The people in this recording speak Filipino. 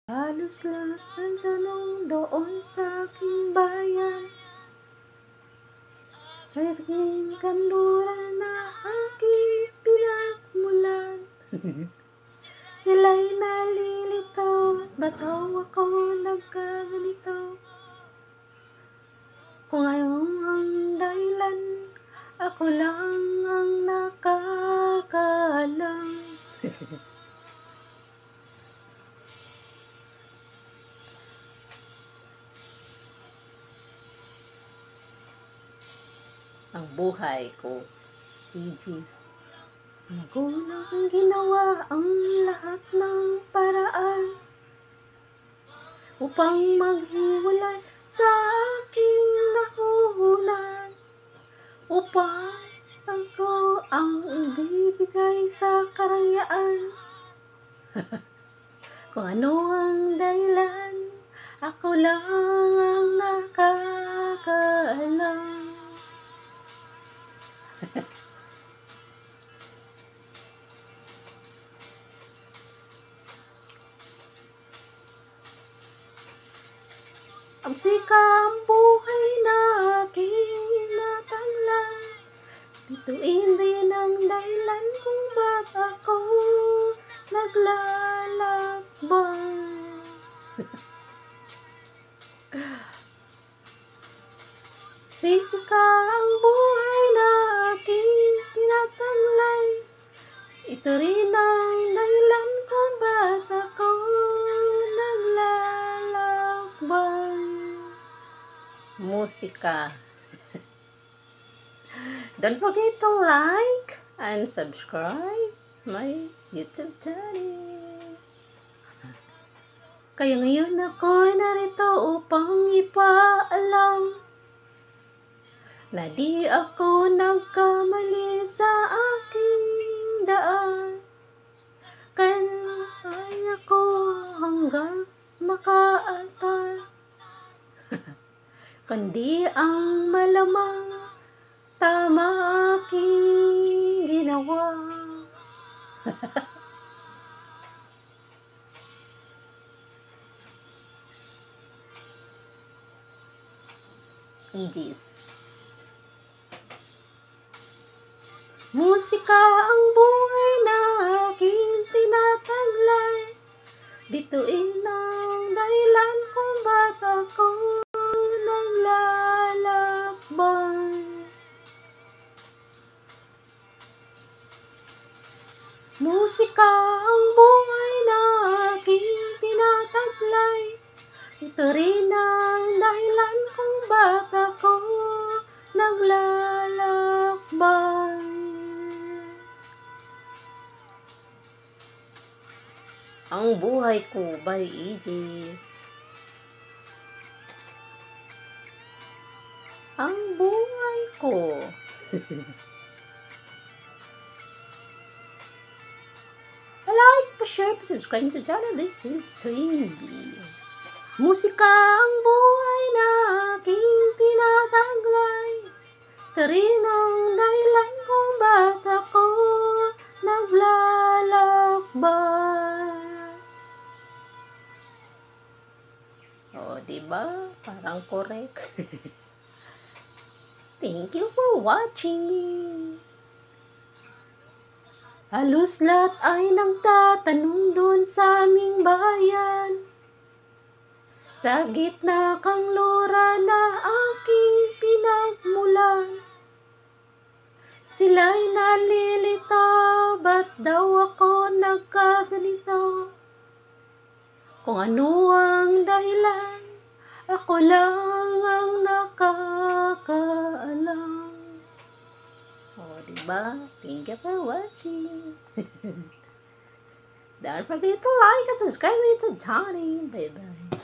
Halos lahat ng tanong doon sa aking bayan, sa aking kanluran na aking pinagmulan. Sila'y nalilito, ba't daw ako nagkaganito? Kung anong ang dahilan, ako lang ang nakakaalam. Ang buhay ko, Aegis. Magulang ang ginawa ang lahat ng paraan upang maghiwalay sa aking nahuhunan, upang ako ang ibibigay sa karangyaan. Kung ano ang dahilan, ako lang ang nakakaalam. Ang sikang buhay na aking natanglan, bituin rin ang dahilan kung ba't ako naglalakbay. Sisika ang buhay na aking tinatanglay, ito rin ang dahilan kung ba't ako naglalakbay. Musika. Don't forget to like and subscribe my YouTube channel. Kaya ngayon ako'y narito upang ipaalam na di ako nagkamali sa aking daan. Kaya ko hanggat makaantar, kundi ang malamang tama aking ginawa. Aegis. Musika ang buhay na aking tinataglay, bituin ang dahilan kung ba't ako naglalakbay. Musika ang buhay na aking tinataglay, ito rin ang dahilan kung ba't ako naglalakbay. Ang buhay ko by Aegis. Ang buhay ko. Like, pa-share, pa-subscribe to the channel. This is Twin B. Musika ang buhay na aking tinataglay, ito rin ang dahilan kung ba't ako naglalakbay. O, diba? Parang correct. Thank you for watching. Halos lahat ay nagtatanong doon sa aming bayan, sa gitna kanluran na aking pinagmulan. Sila'y nalilito, ba't daw ako nagkaganito? Kung ano ang dahilan, ako lang ang nakakaalam. O, diba? Thank you for watching. Don't forget to like and subscribe to Tony. Bye-bye.